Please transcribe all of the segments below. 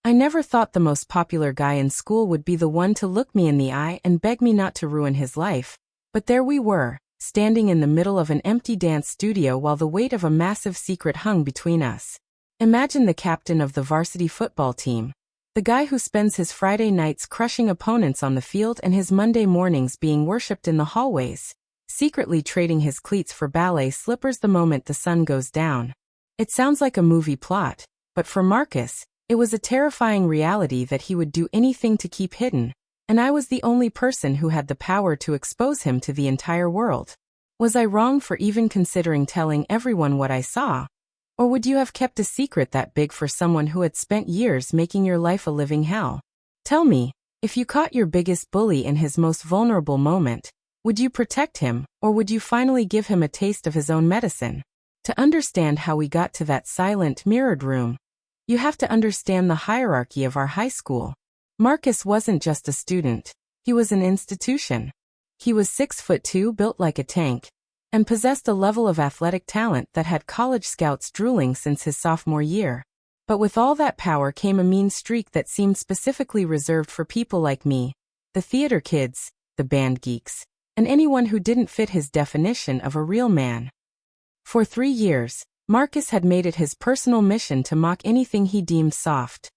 I never thought the most popular guy in school would be the one to look me in the eye and beg me not to ruin his life. But there we were, standing in the middle of an empty dance studio while the weight of a massive secret hung between us. Imagine the captain of the varsity football team. The guy who spends his Friday nights crushing opponents on the field and his Monday mornings being worshipped in the hallways, secretly trading his cleats for ballet slippers the moment the sun goes down. It sounds like a movie plot, but for Marcus, it was a terrifying reality that he would do anything to keep hidden, and I was the only person who had the power to expose him to the entire world. Was I wrong for even considering telling everyone what I saw? Or would you have kept a secret that big for someone who had spent years making your life a living hell? Tell me, if you caught your biggest bully in his most vulnerable moment, would you protect him, or would you finally give him a taste of his own medicine? To understand how we got to that silent, mirrored room, you have to understand the hierarchy of our high school. Marcus wasn't just a student, he was an institution. He was 6'2", built like a tank, and possessed a level of athletic talent that had college scouts drooling since his sophomore year. But with all that power came a mean streak that seemed specifically reserved for people like me, the theater kids, the band geeks, and anyone who didn't fit his definition of a real man. For 3 years, Marcus had made it his personal mission to mock anything he deemed soft.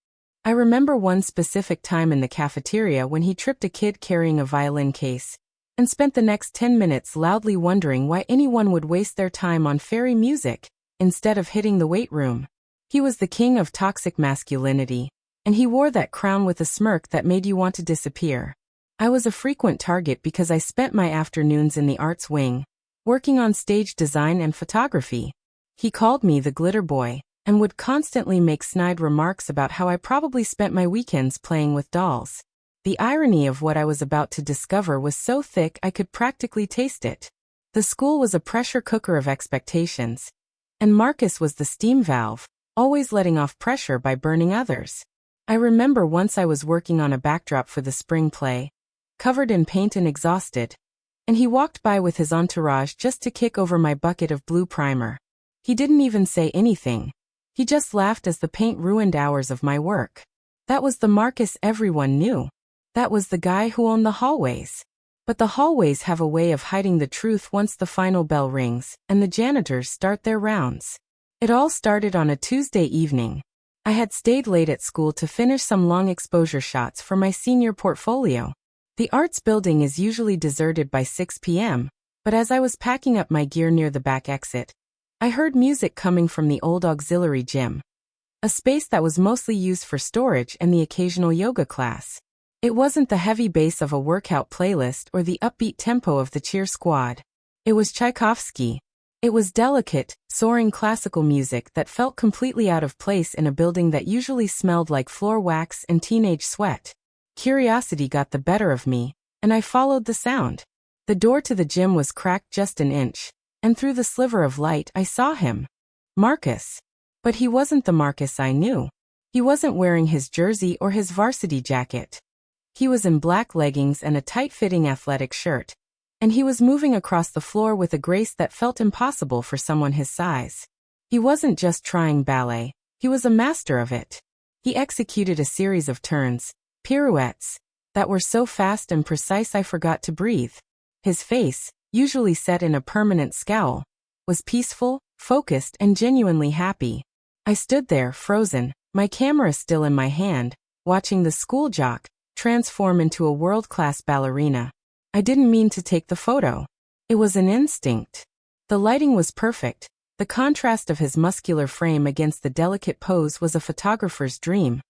I remember one specific time in the cafeteria when he tripped a kid carrying a violin case, and spent the next 10 minutes loudly wondering why anyone would waste their time on fairy music, instead of hitting the weight room. He was the king of toxic masculinity, and he wore that crown with a smirk that made you want to disappear. I was a frequent target because I spent my afternoons in the arts wing, working on stage design and photography. He called me the glitter boy, and would constantly make snide remarks about how I probably spent my weekends playing with dolls. The irony of what I was about to discover was so thick I could practically taste it. The school was a pressure cooker of expectations, and Marcus was the steam valve, always letting off pressure by burning others. I remember once I was working on a backdrop for the spring play, covered in paint and exhausted, and he walked by with his entourage just to kick over my bucket of blue primer. He didn't even say anything. He just laughed as the paint ruined hours of my work. That was the Marcus everyone knew. That was the guy who owned the hallways. But the hallways have a way of hiding the truth once the final bell rings and the janitors start their rounds. It all started on a Tuesday evening. I had stayed late at school to finish some long exposure shots for my senior portfolio. The arts building is usually deserted by 6 p.m., but as I was packing up my gear near the back exit, I heard music coming from the old auxiliary gym, a space that was mostly used for storage and the occasional yoga class. It wasn't the heavy bass of a workout playlist or the upbeat tempo of the cheer squad. It was Tchaikovsky. It was delicate, soaring classical music that felt completely out of place in a building that usually smelled like floor wax and teenage sweat. Curiosity got the better of me, and I followed the sound. The door to the gym was cracked just an inch, and through the sliver of light I saw him. Marcus. But he wasn't the Marcus I knew. He wasn't wearing his jersey or his varsity jacket. He was in black leggings and a tight-fitting athletic shirt, and he was moving across the floor with a grace that felt impossible for someone his size. He wasn't just trying ballet, he was a master of it. He executed a series of turns, pirouettes, that were so fast and precise I forgot to breathe. His face, usually set in a permanent scowl, was peaceful, focused, and genuinely happy. I stood there, frozen, my camera still in my hand, watching the school jock transform into a world-class ballerina. I didn't mean to take the photo. It was an instinct. The lighting was perfect. The contrast of his muscular frame against the delicate pose was a photographer's dream.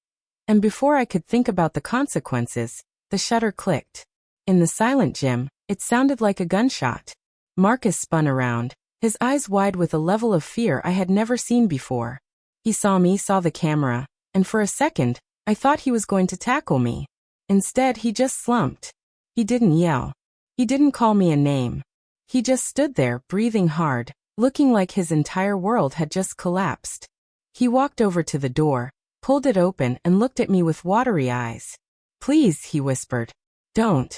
And before I could think about the consequences, the shutter clicked. In the silent gym, it sounded like a gunshot. Marcus spun around, his eyes wide with a level of fear I had never seen before. He saw me, saw the camera, and for a second, I thought he was going to tackle me. Instead, he just slumped. He didn't yell. He didn't call me a name. He just stood there, breathing hard, looking like his entire world had just collapsed. He walked over to the door, pulled it open, and looked at me with watery eyes. "Please," he whispered. "Don't."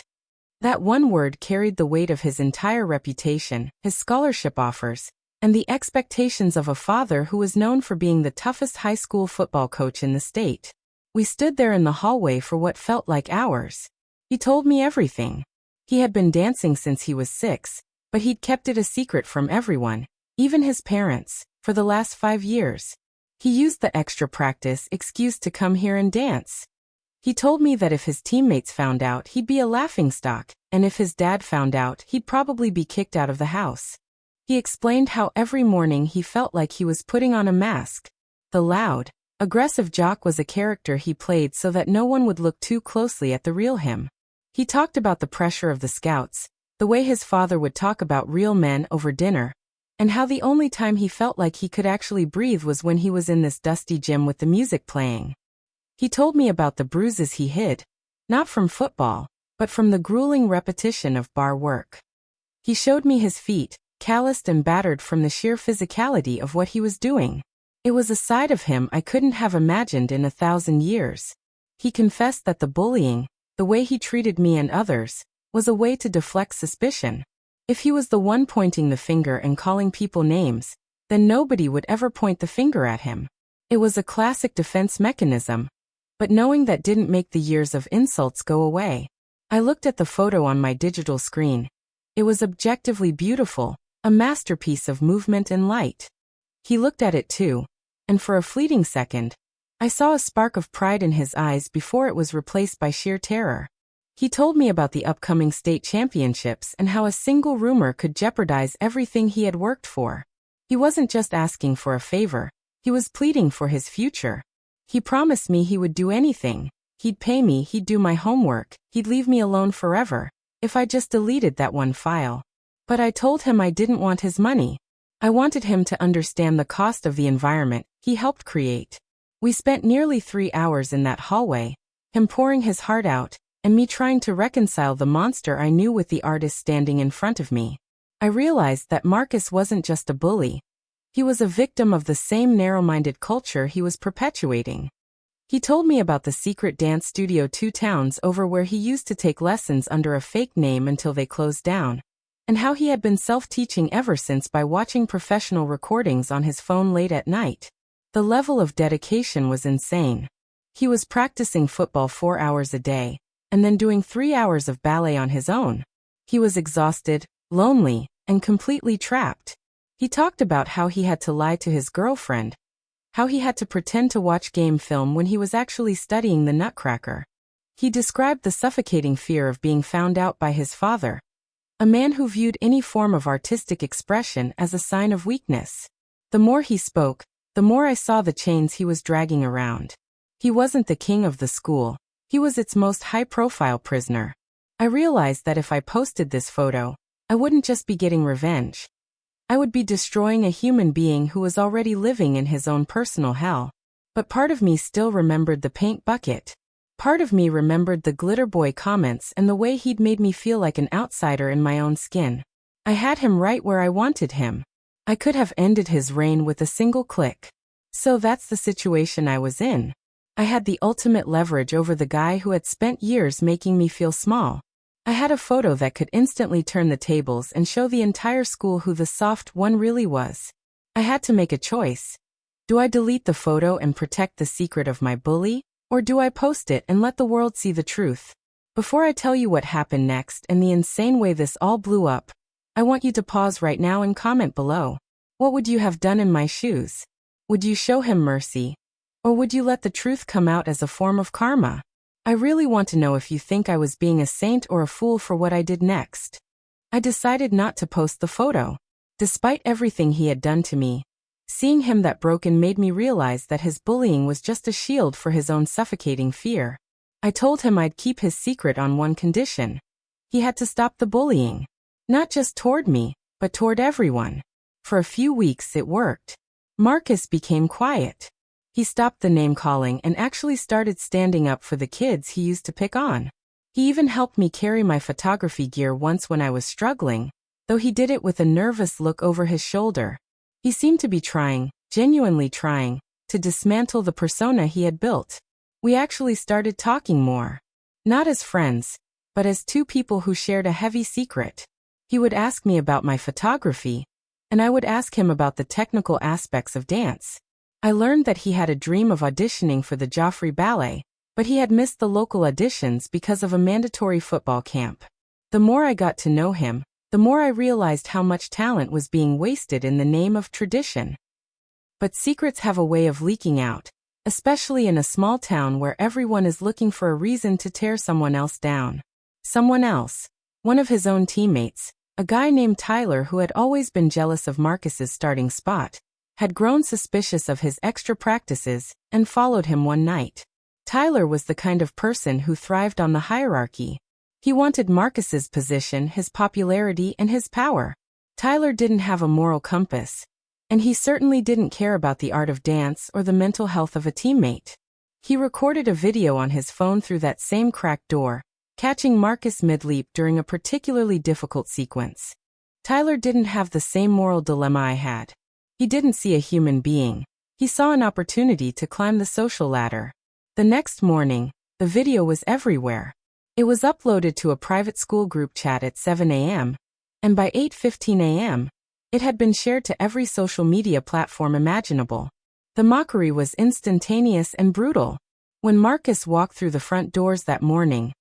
That one word carried the weight of his entire reputation, his scholarship offers, and the expectations of a father who was known for being the toughest high school football coach in the state. We stood there in the hallway for what felt like hours. He told me everything. He had been dancing since he was 6, but he'd kept it a secret from everyone, even his parents, for the last 5 years. He used the extra practice excuse to come here and dance. He told me that if his teammates found out, he'd be a laughingstock, and if his dad found out, he'd probably be kicked out of the house. He explained how every morning he felt like he was putting on a mask. The loud, aggressive Jock was a character he played so that no one would look too closely at the real him. He talked about the pressure of the scouts, the way his father would talk about real men over dinner, and how the only time he felt like he could actually breathe was when he was in this dusty gym with the music playing. He told me about the bruises he hid, not from football, but from the grueling repetition of bar work. He showed me his feet, calloused and battered from the sheer physicality of what he was doing. It was a side of him I couldn't have imagined in 1,000 years. He confessed that the bullying, the way he treated me and others, was a way to deflect suspicion. If he was the one pointing the finger and calling people names, then nobody would ever point the finger at him. It was a classic defense mechanism. But knowing that didn't make the years of insults go away. I looked at the photo on my digital screen. It was objectively beautiful, a masterpiece of movement and light. He looked at it too, and for a fleeting second, I saw a spark of pride in his eyes before it was replaced by sheer terror. He told me about the upcoming state championships and how a single rumor could jeopardize everything he had worked for. He wasn't just asking for a favor, he was pleading for his future. He promised me he would do anything. He'd pay me, he'd do my homework, he'd leave me alone forever, if I just deleted that one file. But I told him I didn't want his money. I wanted him to understand the cost of the environment he helped create. We spent nearly 3 hours in that hallway, him pouring his heart out, and me trying to reconcile the monster I knew with the artist standing in front of me. I realized that Marcus wasn't just a bully. He was a victim of the same narrow-minded culture he was perpetuating. He told me about the secret dance studio 2 towns over where he used to take lessons under a fake name until they closed down, and how he had been self-teaching ever since by watching professional recordings on his phone late at night. The level of dedication was insane. He was practicing football 4 hours a day, and then doing 3 hours of ballet on his own. He was exhausted, lonely, and completely trapped. He talked about how he had to lie to his girlfriend, how he had to pretend to watch game film when he was actually studying the Nutcracker. He described the suffocating fear of being found out by his father, a man who viewed any form of artistic expression as a sign of weakness. The more he spoke, the more I saw the chains he was dragging around. He wasn't the king of the school, he was its most high-profile prisoner. I realized that if I posted this photo, I wouldn't just be getting revenge. I would be destroying a human being who was already living in his own personal hell. But part of me still remembered the paint bucket. Part of me remembered the glitter boy comments and the way he'd made me feel like an outsider in my own skin. I had him right where I wanted him. I could have ended his reign with a single click. So that's the situation I was in. I had the ultimate leverage over the guy who had spent years making me feel small. I had a photo that could instantly turn the tables and show the entire school who the soft one really was. I had to make a choice. Do I delete the photo and protect the secret of my bully, or do I post it and let the world see the truth? Before I tell you what happened next and the insane way this all blew up, I want you to pause right now and comment below. What would you have done in my shoes? Would you show him mercy? Or would you let the truth come out as a form of karma? I really want to know if you think I was being a saint or a fool for what I did next. I decided not to post the photo. Despite everything he had done to me, seeing him that broken made me realize that his bullying was just a shield for his own suffocating fear. I told him I'd keep his secret on one condition. He had to stop the bullying. Not just toward me, but toward everyone. For a few weeks it worked. Marcus became quiet. He stopped the name-calling and actually started standing up for the kids he used to pick on. He even helped me carry my photography gear once when I was struggling, though he did it with a nervous look over his shoulder. He seemed to be trying, genuinely trying, to dismantle the persona he had built. We actually started talking more. Not as friends, but as 2 people who shared a heavy secret. He would ask me about my photography, and I would ask him about the technical aspects of dance. I learned that he had a dream of auditioning for the Joffrey Ballet, but he had missed the local auditions because of a mandatory football camp. The more I got to know him, the more I realized how much talent was being wasted in the name of tradition. But secrets have a way of leaking out, especially in a small town where everyone is looking for a reason to tear someone else down. Someone else, one of his own teammates, a guy named Tyler who had always been jealous of Marcus's starting spot, had grown suspicious of his extra practices and followed him one night. Tyler was the kind of person who thrived on the hierarchy. He wanted Marcus's position, his popularity, and his power. Tyler didn't have a moral compass, and he certainly didn't care about the art of dance or the mental health of a teammate. He recorded a video on his phone through that same cracked door, catching Marcus mid-leap during a particularly difficult sequence. Tyler didn't have the same moral dilemma I had. He didn't see a human being. He saw an opportunity to climb the social ladder. The next morning, the video was everywhere. It was uploaded to a private school group chat at 7 a.m., and by 8:15 a.m., it had been shared to every social media platform imaginable. The mockery was instantaneous and brutal. When Marcus walked through the front doors that morning,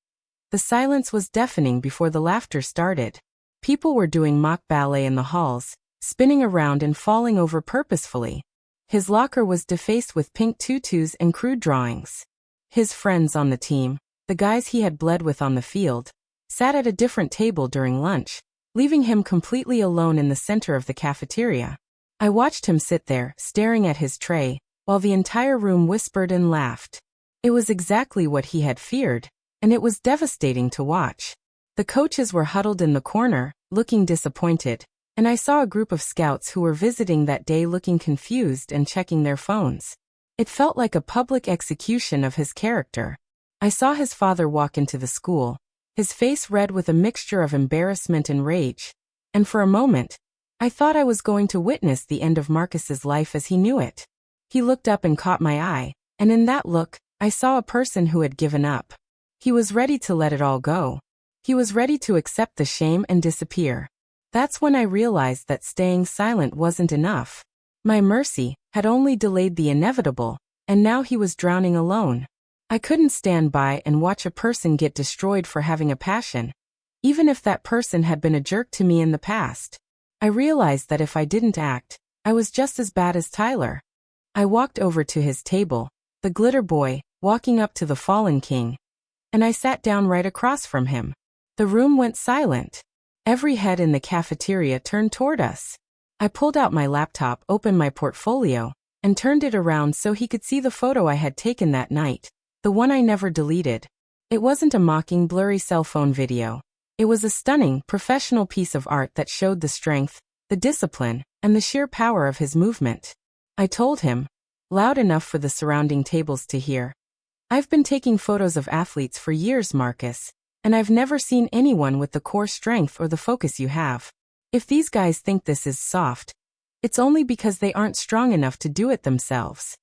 the silence was deafening before the laughter started. People were doing mock ballet in the halls, spinning around and falling over purposefully. His locker was defaced with pink tutus and crude drawings. His friends on the team, the guys he had bled with on the field, sat at a different table during lunch, leaving him completely alone in the center of the cafeteria. I watched him sit there, staring at his tray, while the entire room whispered and laughed. It was exactly what he had feared, and it was devastating to watch. The coaches were huddled in the corner, looking disappointed, and I saw a group of scouts who were visiting that day looking confused and checking their phones. It felt like a public execution of his character. I saw his father walk into the school, his face red with a mixture of embarrassment and rage, and for a moment, I thought I was going to witness the end of Marcus's life as he knew it. He looked up and caught my eye, and in that look, I saw a person who had given up. He was ready to let it all go. He was ready to accept the shame and disappear. That's when I realized that staying silent wasn't enough. My mercy had only delayed the inevitable, and now he was drowning alone. I couldn't stand by and watch a person get destroyed for having a passion, even if that person had been a jerk to me in the past. I realized that if I didn't act, I was just as bad as Tyler. I walked over to his table, the glitter boy, walking up to the fallen king, and I sat down right across from him. The room went silent. Every head in the cafeteria turned toward us. I pulled out my laptop, opened my portfolio, and turned it around so he could see the photo I had taken that night, the one I never deleted. It wasn't a mocking, blurry cell phone video. It was a stunning, professional piece of art that showed the strength, the discipline, and the sheer power of his movement. I told him, loud enough for the surrounding tables to hear, "I've been taking photos of athletes for years, Marcus, and I've never seen anyone with the core strength or the focus you have. If these guys think this is soft, it's only because they aren't strong enough to do it themselves."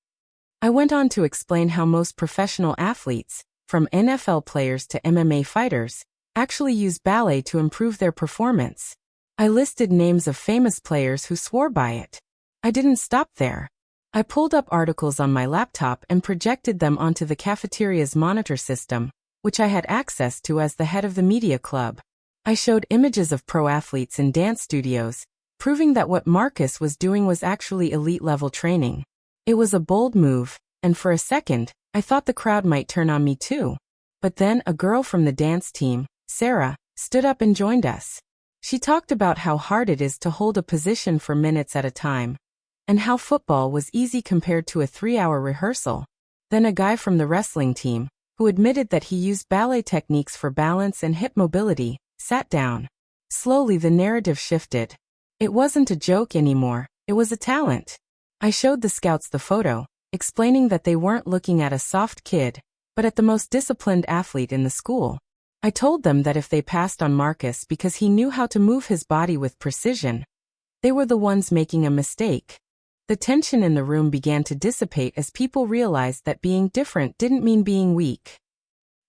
I went on to explain how most professional athletes, from NFL players to MMA fighters, actually use ballet to improve their performance. I listed names of famous players who swore by it. I didn't stop there. I pulled up articles on my laptop and projected them onto the cafeteria's monitor system, which I had access to as the head of the media club. I showed images of pro athletes in dance studios, proving that what Marcus was doing was actually elite-level training. It was a bold move, and for a second, I thought the crowd might turn on me too. But then a girl from the dance team, Sarah, stood up and joined us. She talked about how hard it is to hold a position for minutes at a time, and how football was easy compared to a 3-hour rehearsal. Then a guy from the wrestling team, who admitted that he used ballet techniques for balance and hip mobility, sat down. Slowly the narrative shifted. It wasn't a joke anymore, it was a talent. I showed the scouts the photo, explaining that they weren't looking at a soft kid, but at the most disciplined athlete in the school. I told them that if they passed on Marcus because he knew how to move his body with precision, they were the ones making a mistake. The tension in the room began to dissipate as people realized that being different didn't mean being weak.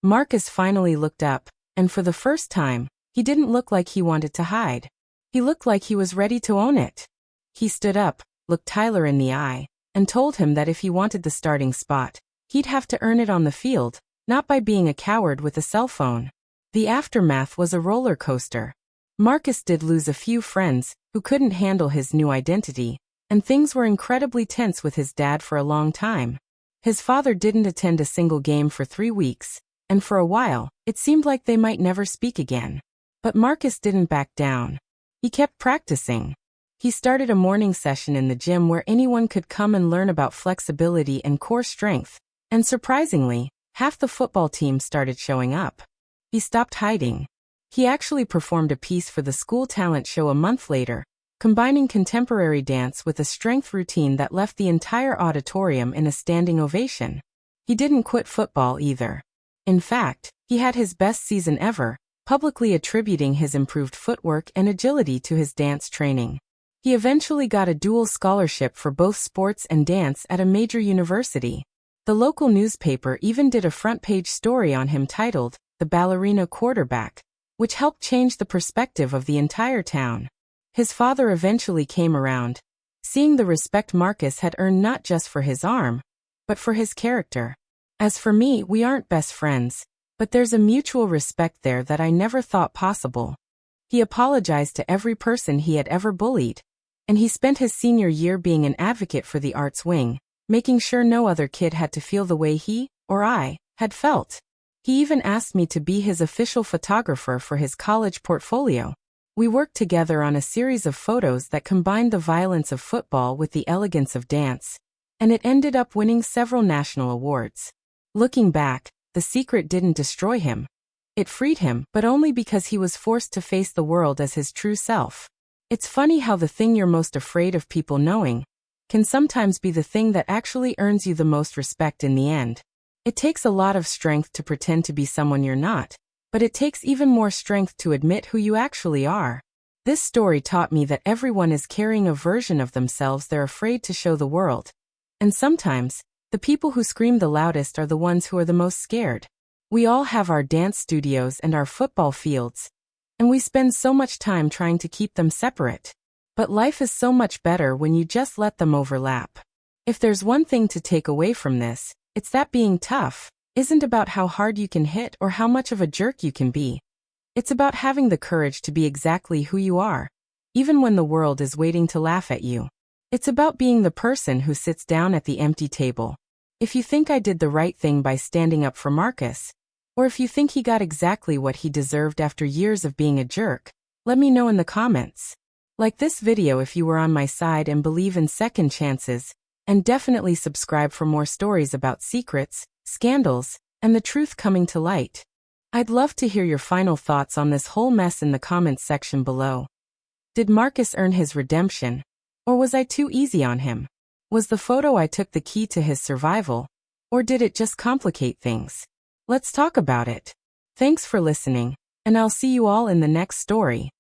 Marcus finally looked up, and for the first time, he didn't look like he wanted to hide. He looked like he was ready to own it. He stood up, looked Tyler in the eye, and told him that if he wanted the starting spot, he'd have to earn it on the field, not by being a coward with a cell phone. The aftermath was a roller coaster. Marcus did lose a few friends who couldn't handle his new identity, and things were incredibly tense with his dad for a long time. His father didn't attend a single game for 3 weeks, and for a while, it seemed like they might never speak again. But Marcus didn't back down. He kept practicing. He started a morning session in the gym where anyone could come and learn about flexibility and core strength, and surprisingly, half the football team started showing up. He stopped hiding. He actually performed a piece for the school talent show a month later, combining contemporary dance with a strength routine that left the entire auditorium in a standing ovation. He didn't quit football either. In fact, he had his best season ever, publicly attributing his improved footwork and agility to his dance training. He eventually got a dual scholarship for both sports and dance at a major university. The local newspaper even did a front-page story on him titled, "The Ballerina Quarterback," which helped change the perspective of the entire town. His father eventually came around, seeing the respect Marcus had earned not just for his arm, but for his character. "As for me, we aren't best friends, but there's a mutual respect there that I never thought possible." He apologized to every person he had ever bullied, and he spent his senior year being an advocate for the arts wing, making sure no other kid had to feel the way he, or I, had felt. He even asked me to be his official photographer for his college portfolio. We worked together on a series of photos that combined the violence of football with the elegance of dance, and it ended up winning several national awards. Looking back, the secret didn't destroy him. It freed him, but only because he was forced to face the world as his true self. It's funny how the thing you're most afraid of people knowing can sometimes be the thing that actually earns you the most respect in the end. It takes a lot of strength to pretend to be someone you're not, but it takes even more strength to admit who you actually are. This story taught me that everyone is carrying a version of themselves they're afraid to show the world. And sometimes, the people who scream the loudest are the ones who are the most scared. We all have our dance studios and our football fields, and we spend so much time trying to keep them separate. But life is so much better when you just let them overlap. If there's one thing to take away from this, it's that being tough isn't about how hard you can hit or how much of a jerk you can be. It's about having the courage to be exactly who you are, even when the world is waiting to laugh at you. It's about being the person who sits down at the empty table. If you think I did the right thing by standing up for Marcus, or if you think he got exactly what he deserved after years of being a jerk, let me know in the comments. Like this video if you were on my side and believe in second chances, and definitely subscribe for more stories about secrets, scandals, and the truth coming to light. I'd love to hear your final thoughts on this whole mess in the comments section below. Did Marcus earn his redemption? Or was I too easy on him? Was the photo I took the key to his survival? Or did it just complicate things? Let's talk about it. Thanks for listening, and I'll see you all in the next story.